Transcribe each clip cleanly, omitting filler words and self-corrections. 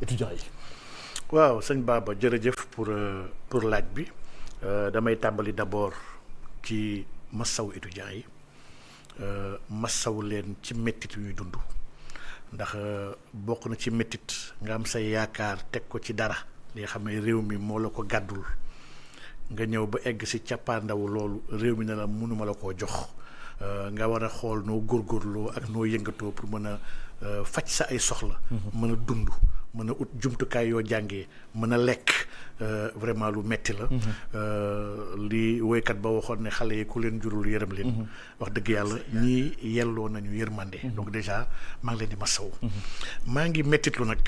étudiants yi. waaw sëñ Baba jërëjëf pour laaj bi damay tàmbali d'abord ci massaw étudiants yi massaw leen ci méttit yu ñuy dund ndax bokk na ci méttit nga am say yaakaar teg ko ci dara li nga xam ne réew mi moo la ko gàddul nga ñëw ba egg si cappaandaw loolu réew mi ne la mënuma la koo jox nga war a xool noo góorgóorloo ak noo yëngatoo pour mën a faj sa ay soxla. mën a dund mën a ut jumtukaay yoo jàngee mën a lekk vraiment lu metti la. li woykat ba waxoon ne xale yi ku leen jurul yërëm leen. wax dëgg yàlla ñii yelloo nañu yërmande. donc déjà maa ngi leen di masawu. maa ngi mettitlu nag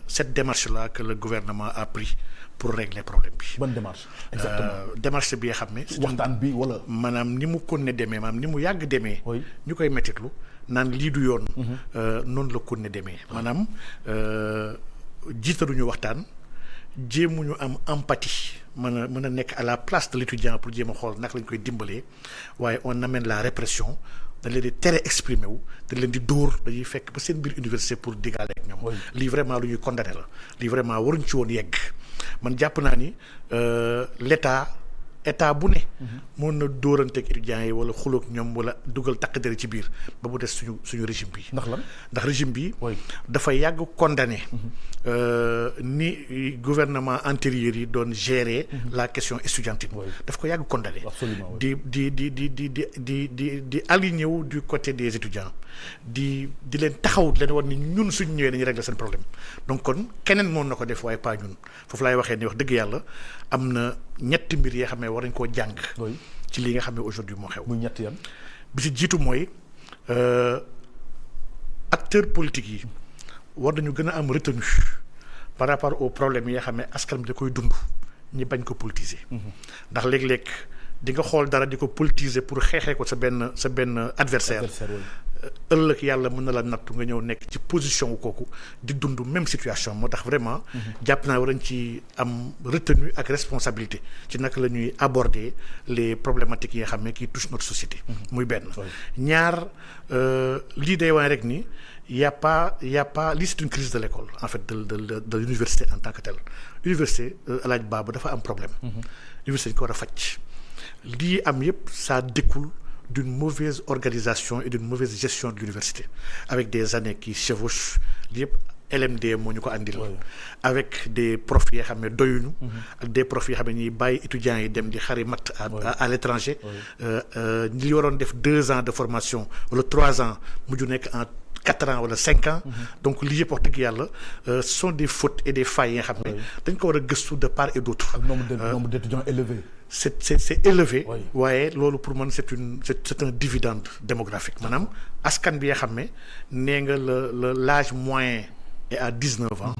cette démarche là que le gouvernement a pris pour régler problème bi. bonne démarche. exactement démarche bi nga xam ne. waxtaan bi wala. maanaam ni mu kon ne demee maanaam ni mu yàgg demee. ñu koy mettitlu naan lii du yoon. noonu la kon ne demee maanaam jiitaluñu waxtaan jéemuñu am empathie mën a nekk à la place de l'étudiant pour jéem a xool naka lañ koy dimbalee waaye on amène la répression dañ leen di tere exprimer wu dañ leen di dóor dañuy fekk ba seen biir université pour digaale ak ñoom. lii vraiment lu ñuy condamné la lii vraiment waruñ ci woon yegg man jàpp naa ni état bu ne. mën na dóoranteeg étudiants yi wala xuloog ñoom wala dugal takk dere ci biir ba mu des suñu régime bi. ndax lan ndax régime bi. dafa yàgg condamné. ni gouvernement antérieur yi doon gérer. la question estudiantine. daf ko yàgg condamné. di aligné wu du côté des étudiants di leen taxaw leen war ni ñun suñ ñëwee dañuy régler seen problème donc kon keneen moom na ko def waaye pas ñun foofu laay waxee ni wax dëgg yàlla am na ñetti mbir yoo xam ne war nañ koo jàng. ci li nga xam ne aujourd'hui moo xew. muy ñetti yan. bi ci jiitu mooy acteurs politiques yi war nañu gën a am retenue par rapport aux problèmes yi nga xam ne askan bi da koy dund ñi bañ ko politiser. ndax léeg-léeg di nga xool dara di ko politiser pour xeexee ko sa benn adversaire ëllëg yàlla mën na la nattu nga ñëw nekk ci position wu kooku di dund même situation moo tax vraiment jàpp naa war nañ ci am retenue ak responsabilité ci naka la ñuy aborder les problématiques yi nga xam ne qui touchent notre société muy benn ñaar lii day wane rek ni y a pas lii c'est une crise de l'école en fait de l'université en tant que telle université alaaj Baba dafa am problème université dañ ko war a faj lii am yëpp ça découle d'une mauvaise organisation et d'une mauvaise gestion de l'université avec des années qui chevauchent yëpp LMD moo ñu ko andil avec des profs yoo xam ne doyuñu ak des profs yoo xam ne ñuy bàyyi étudiants yi dem di xari mat à l'étranger li waroon def 2 ans de formation wala 3 ans mujj nekk en 4 ans wala 5 ans donc lii yëpp wax dëgg yàlla ce sont des fautes et des failles yi nga xam ne dañ ko war a gëstu de part et d'autre. ak nombre d'étudiants élevé. c'est élevé. waaye loolu pour man c'est un dividende démographique maanaam askan bi nga xam ne nee nga l'âge moyen est à 19 ans.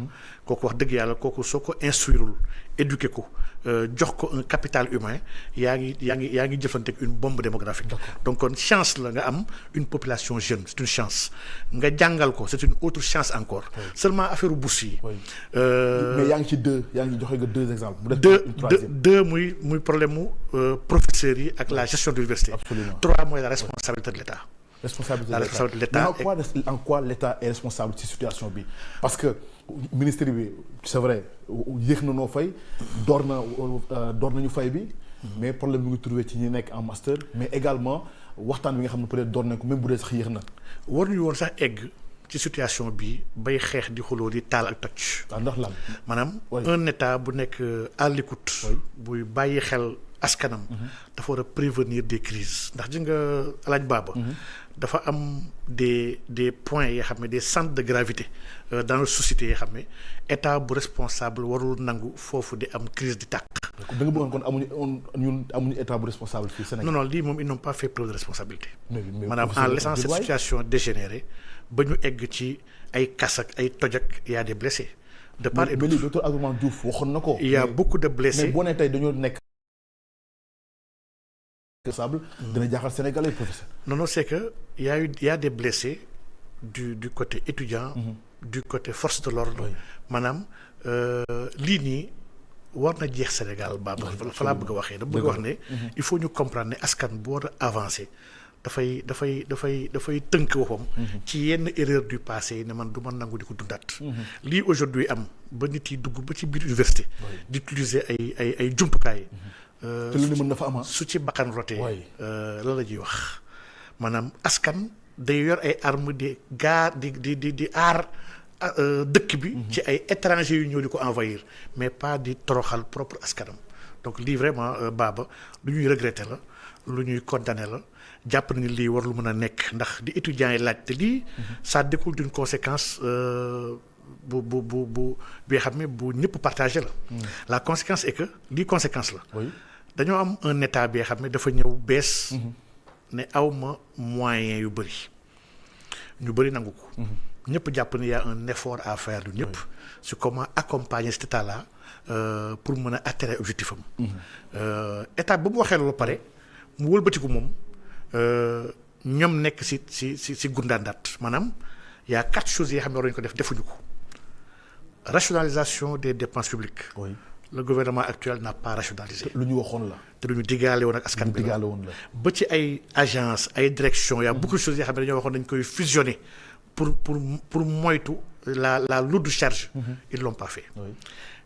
kooku wax dëgg yàlla kooku soo ko instruirul éduquer ko jox ko un capital humain yaa ngi jëfante ak une bombe démographique. donc kon chance la nga am une population jeune c'est une chance nga jàngal ko c'est une autre chance encore. seulement affaire bourse yi. mais yaa ngi ci joxe nga 2 exemples. deux muy problème mu professeurs yi ak la gestion de l'université. Absolument. 3 mooy la responsabilité de l'État. La responsabilité de l'État. Mais en quoi l'État est responsable ci situation bi parce que ministre bi c'est vrai yéex na noo fay door nañu fay bi mais problème bi ngi trouvé ci ñi nekk en master mais également waxtaan bi nga xam ne peut-être door nañ ko même bu dee sax yéex na. war ñu woon sax egg ci situation bi bay xeex di xuloo di taal ak toj. ndax lan maanaam un État bu nekk à l'écoute buy bàyyi xel askanam dafa war a prévenir des crises ndax ji nga alaaj Baba dafa am des points yoo xam ne des centres de gravité dans la société yoo xam ne état bu responsable warul nangu foofu di am crise di tàkk. da nga bëggoon kon amuñu état bu responsable fii Sénégal. non lii moom ils n'ont pas fait preuve de responsabilité. maanaam en laissant cette situation dégénérer ba ñu egg ci ay kas ak ay toj ak y a des blessés. de part et d'autre mais docteur Abdourahmane Diouf waxoon na ko. il y a beaucoup de blessés mais boo nee tey dañoo nekk. dina jaaxal Sénégalais professeur. non c'est que y a des blessés du côté étudiant. du côté force de l'ordre. maanaam lii nii war na jeex Sénégal Baba fa laa bëgg a waxee da bëgg wax ne il faut ñu comprendre ne askan bu war a avancer dafay tënk boppam. ci yenn erreur du passé ne man du ma nangu di ko dundaat. lii aujourd'hui am ba nit yi dugg ba ci biir université. di utiliser ay jumtukaay. te lu ni mën na fa am su ci bakkan rotee. la ñuy wax maanaam askan day yor ay armes di aar dëkk bi. ci ay étrangers yu ñëw di ko envahir mais pas di toroxal propre askanam donc lii vraiment Baba lu ñuy regretter la lu ñuy condamner la. jàpp ni lii war lu mën a nekk ndax di étudiants yi laaj te lii ça découle d'une conséquence bi xam ne bu ñëpp partagé la. La conséquence est que lii conséquence la. dañoo am un état bi xam ne dafa ñëw bees. ne awma moyen yu bëri ñu bëri nangu ko. ñëpp jàpp ni y a un effort à faire du ñëpp. sur comment accompagner cet état là pour mën a atteindre objectif am. état ba mu waxee loolu pare mu wëlbatiku moom. ñoom nekk si gundaandaat maanaam y a 4 choses yi xam ne war nañu ko def defuñu ko rationalisation des dépenses publiques. Le gouvernement actuel n'a pas rationalisé. lu ñu waxoon la. te lu ñu diggaale woon ak askan bi la ba ci ay agence ay direction y a beaucoup de choses yoo xam ne dañoo waxoon dañ koy fusionner pour moytu la lourde charge. Ils l'ont pas fait.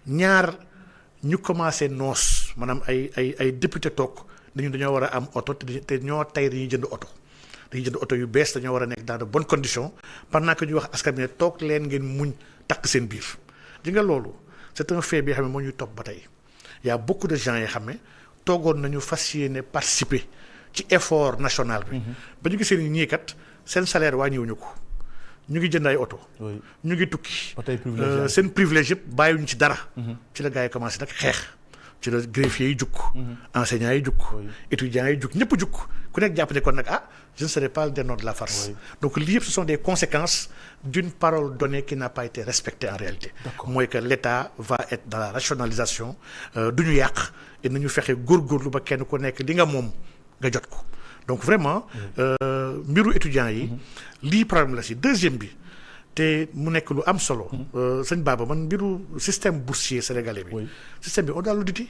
ñaar ñu commencé noos maanaam ay député toog. dañoo war a am oto te ñoo tey dañuy jënd oto yu bees dañoo war a nekk dans de bonnes conditions pendant que ñuy wax askan bi ne toog leen ngeen muñ takk seen biir di nga loolu c'est un fait bi xam ne moo ñuy topp ba tey y a beaucoup de gens yoo xam ne toogoon nañu fas yéene participer ci effort national bi. ba ñu gisee ni ñii kat seen salaire wàññiwuñu ko ñu ngi jënd ay oto. ñu ngi tukki. seen privilège yëpp bàyyiwuñu ci dara. ci la gars yi commencé nag xeex. ci la greffier yi jukk enseignants yi jukk étudiants yi jukk ñëpp jukk ku nekk jàpp ne kon nag je ne serai pas le dindon de la farce. Donc lii yëpp ce sont des conséquences d'une parole donnée qui n'a pas été respectée en réalité. mooy que l'État va être dans la rationalisation du ñu yàq et nañu fexe góorgóorlu ba kenn ku nekk li nga moom nga jot ko donc vraiment mbiru étudiants yi lii problème la si deuxième bi te mu nekk lu am solo. sëñ Baba man mbiru système boursier sénégalais bi. système bi on doit l'auditer.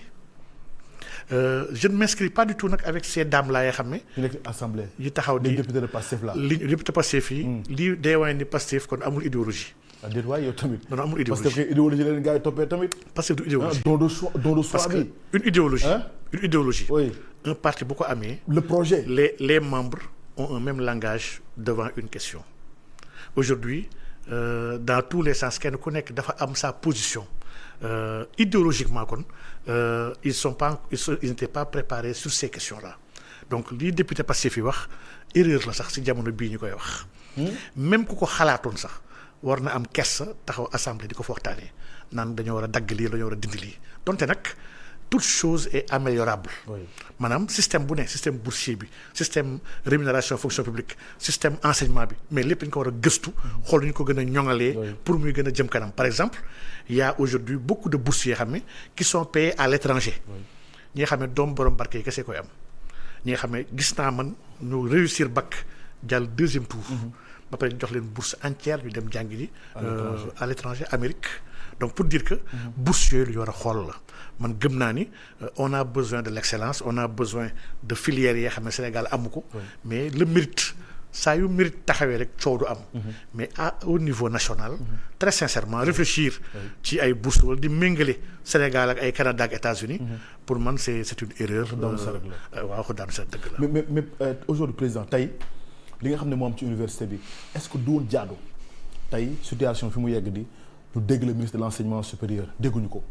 Je ne m'inscris pas du tout nag avec ces dames là yoo xam ne. ñu nekk assemblée. yi taxaw di député de Pastef là. li député Pastef yi. lii day wane ni Pastef kon amul idéologie. déet waay yow tamit. non amul idéologie parce que idéologie leen gars yi toppee tamit. Pastef du idéologie. don de soi parce que une idéologie. un parti bu ko amee. le projet. les membres ont un même langage devant une question. Aujourd'hui dans tous les sens kenn ku nekk dafa am sa position idéologiquement kon ils n'étaient pas préparés sur ces questions-là donc lii député Pastef yi wax erreur la sax ci jamono bii ñu koy wax. même ku ko xalaatoon sax war na am kersa taxaw assemblée di ko fa waxtaanee naan dañoo war a dagg lii dañoo war a dindi lii donte nag. toute chose est améliorable. maanaam système bu ne système boursier bi système rémunération fonction publique système enseignement bi mais lépp dañu ko war a gëstu. xool ñu ko gën a ñoŋalee. pour muy gën a jëm kanam par exemple il y a aujourd'hui beaucoup de boursiers xam ne qui sont payés à l'étranger. ñi nga xam ne doomu borom barke yi kese koy am. ñi nga xam ne gis naa man ñu réussir bac jàll deuxième tour. ba pare ñu jox leen bourse entière ñu dem jàngi ji. à l'étranger Amérique. donc pour dire que bourse yooyu lu ñu war a xool la man gëm naa ni on a besoin de l'excellence on a besoin de filières yi xam ne Sénégal amu ko mais le mérite saa yu mérite taxawee rek coow du am mais au niveau national très sincèrement réfléchir ci ay bourse wala di méngale Sénégal ak ay Canada ak États-Unis pour man c'est une erreur waaw ko daanu sa dëgg la mais aujourd'hui président tey li nga xam ne moo am ci université bi est-ce que du woon jaadu tey situation fi mu yegg di ñu dégg le ministre de l'enseignement supérieur dégguñu ko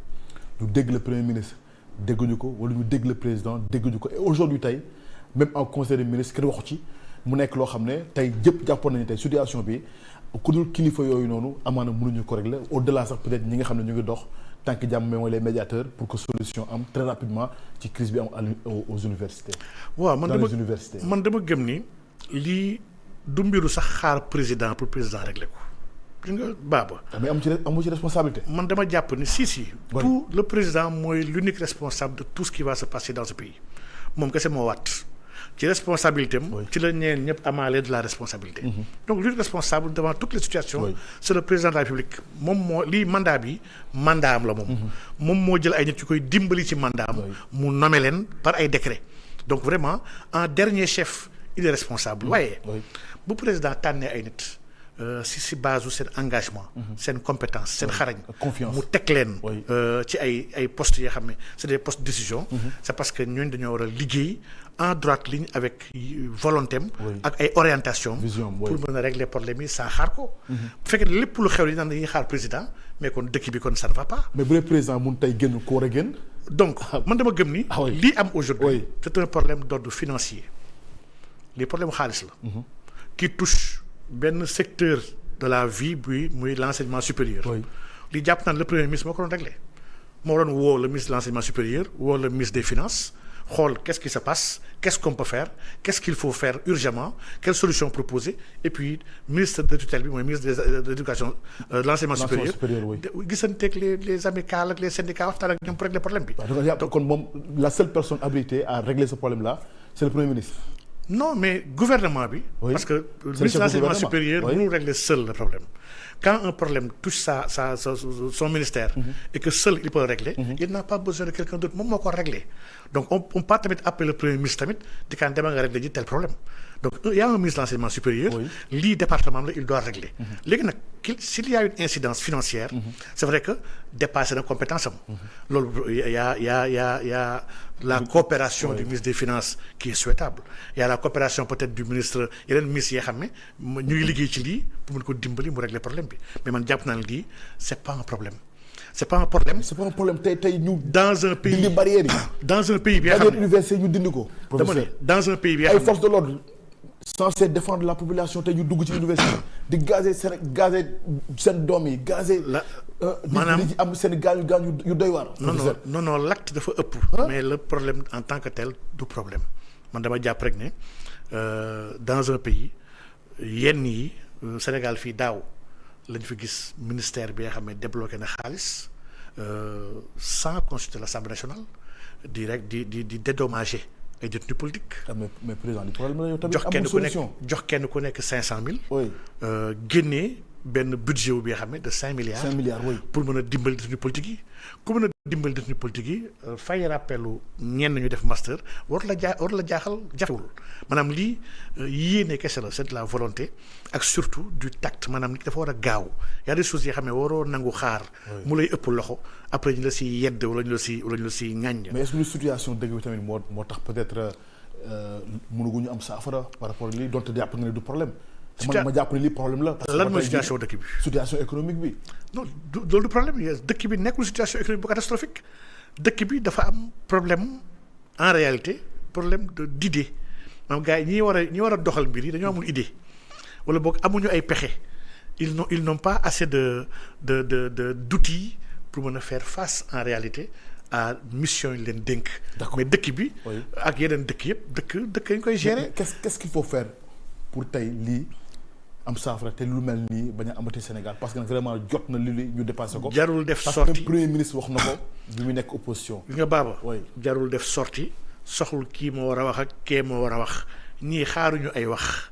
ñu dégg le premier ministre dégguñu ko wala ñu dégg le président dégguñu ko et aujourd'hui tey même en conseil des ministres kenn waxu ci mu nekk loo xam ne tey jëpp jàppoon nañu tey situation bi ku dul kilifa yooyu noonu amaana mënuñu ko régler au-delà sax peut-être ñi nga xam ne ñu ngi dox tànk jàmm mais mooy les médiateurs pour que solution am très rapidement ci crise bi am aux universités. waaw man dama gëm ni lii du mbiru sax xaar président pour président régler ko. gis nga Baba. mais amu ci responsabilité. man dama jàpp ni si. tout le président mooy l'unique responsable de tout ce qui va se passer dans ce pays moom kese moo waat ci responsabilité am. ci la ñeen ñëpp amaale de la responsabilité. donc l'unique responsable devant toutes les situations. c'est le président de la République moom moo lii mandat bi mandat am la moom. moom moo jël ay nit yu koy dimbali ci mandat am. mu nommé leen par ay décret donc vraiment en dernier chef il est responsable. waaye bu président tànnee ay nit si base u seen engagement. seen compétence seen xarañ. confiance mu teg leen. ci ay postes yoo xam ne c'est des postes de décision. c'est parce que ñooñu dañoo war a liggéey en droite ligne avec volonté am ak ay orientation pour mën a régler problème yi sans xaar ko. bu fekkee lépp lu xew li naan dañuy xaar président mais kon dëkk bi kon ça ne va pas. mais bu dee président mun tey génn ko war a génn. donc man dama gëm ni. lii am aujourd'hui c'est un problème d'ordre financier. les problèmes xaalis la. qui touche benn secteur de la vie bi muy l'enseignement supérieur. li jàpp naan le premier ministre moo ko doon réglé. moo doon woo le ministre de l'enseignement supérieur woo le ministre des finances xool qu'est-ce qui se passe qu'est-ce qu'on peut faire qu'est-ce qu'il faut faire urgemment quelle solution proposer et puis ministre de tutelle bi mooy ministre de l'éducation de l'enseignement supérieur gisanteeg les amicales ak les syndicats waxtaan ak ñoom pour régler problème bi. donc kon moom la seule personne habilitée à régler ce problème-là c'est le premier ministre. non mais gouvernement bi. parce que le ministre de l'enseignement supérieur mënul régler seul le problème. Quand un problème touche son ministère et que seul il peut régler, il n'a pas besoin de quelqu'un d'autre moom moo ko régler. Donc on peut tamit appeler le premier ministre tamit di kaan demal nga régler ji tel problème. Donc il y a un ministre de l'enseignement supérieur lii département la il doit régler. léegi nag s'il y a une incidence financière c'est vrai que dépassé na compétence am. loolu y a la coopération du ministre des finances qui est souhaitable. Il y a la coopération peut-être du ministre yeneen ministres yi xam ne ñuy liggéey ci lii pour mën ko dimbali mu régler problème bi mais man jàpp naa ne lii c'est pas un problème. C'est pas un problème tey ñu. dans un pays dindi barrière yi. dans un pays bi nga xam ne université ñu dindi ko. dama ne dans un pays bi nga xam ne ay forces de l'ordre censé défendre la population tey ñu dugg ci université di gazer seen doom yi gazer. maanaam di am seen gaañu yu doy waar. non l'acte dafa ëpp. mais le problème en tant que tel du problème man dama jàpp rek ne dans un pays yenn yi Sénégal fii daaw. lañ fi gis ministère bi nga xam ne débloqué na xaalis sans consulter l'Assemblée nationale di dédommager ay détenus politiques. mais président du problème la yow tamit amul solution jox kenn ku nekk 500000. génnee benn budget bi nga xam ne de 5 milliards. 5 milliards pour mën a dimbali détenus politiques yi ku mën a dimbali détenus politiques yi fay rappelu ñenn ñu def master war la jaaxal jafewul maanaam lii yéene kese la c'est de la volonté ak surtout du tact maanaam nit dafa war a gaaw y a des choses yoo xam ne waroo nangu xaar. mu lay ëpp loxo après ñu la si yedd wala ñu la si ŋàññ. mais est-ce que situation dëgg bi tamit moo tax peut-être mënuguñu am saafara par rapport lii donte jàpp nga ne du problème. ma jàpp ne lii problème la. parce que lan mooy situation dëkk bi. situation économique bi. non loolu du problème dëkk bi nekkul situation économique bu catastrophique dëkk bi dafa am problème en réalité problème d'idée maanaam gars yi ñi war a doxal mbir yi dañoo amul idée wala boog amuñu ay pexe ils n'ont pas assez d'outils pour mën a faire face en réalité à mission yi leen dénk. mais dëkk bi. ak yeneen dëkk yëpp dëkk ñu koy gérer. qu'est-ce qu'il faut faire pour tey lii. am saafara te lu mel nii bañ a amati Sénégal parce que vraiment jot na li ñu dépassé ko. jarul def sortie parce que premier ministre wax na ko bi mu nekk opposition. nga baaba jarul def sortie soxul kii moo war a wax ak kee moo war a wax ñii xaaruñu ay wax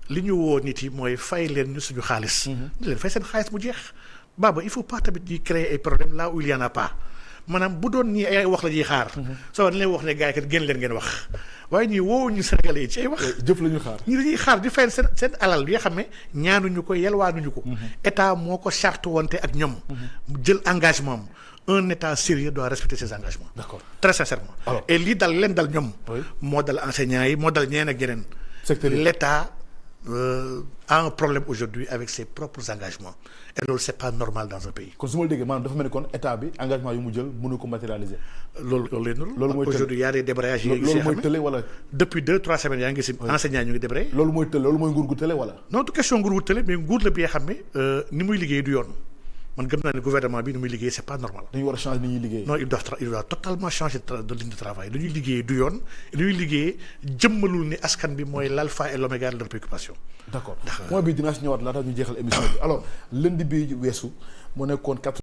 li ñu woo nit yi mooy fay leen ñu suñu xaalis. di leen fay seen xaalis mu jeex. baaba il faut pas tamit ñuy créer ay problèmes là où il y en a pas maanaam bu doon ñii ay wax la ñuy xaar. soo dañ leen wax ne gars yi kat génn leen ngeen wax. waaye ñii woo ñu Sénégalais yi ci ay wax. jëf la ñu xaar ñi dañuy xaar di fayal seen alal bi nga xam ne ñaanuñu ko yelwaanuñu ko. état moo ko charte wante ak ñoom. mu jël engagement am un état sérieux doit respecter ses engagements. d'accord très sincèrement. et lii leen dal ñoom. moo dal enseignants yi moo dal ñeneen ak yeneen. l'état a un problème aujourd'hui avec ses propres engagements et loolu c'est pas normal dans un pays. kon su ma la déggee maanaam dafa mel ni kon état bi engagement yu mu jël mënu ko matérialiser. loolu mooy aujourd'hui y a des débrayages. loolu mooy tële wala. depuis 2-3 semaines yaa ngi si enseignants ñu ngi débrayé. loolu mooy nguur gu tële wala. non du question nguur gu tële mais nguur la bi nga xam ne ni muy liggéey du yoon man gëm naa ne gouvernement bi ni muy liggéey c'est pas normal. dañu war a changer ni ñuy liggéey. non il doit totalement changer de ligne de travail dañuy liggéey du yoon dañuy liggéey jëmmalul ni askan bi mooy l'alpha et l'oméga de leur préoccupation. d'accord mooy bi dinaa si ñëwaat laata ñu jeexal émission bi alors lundi bi weesu moo nekkoon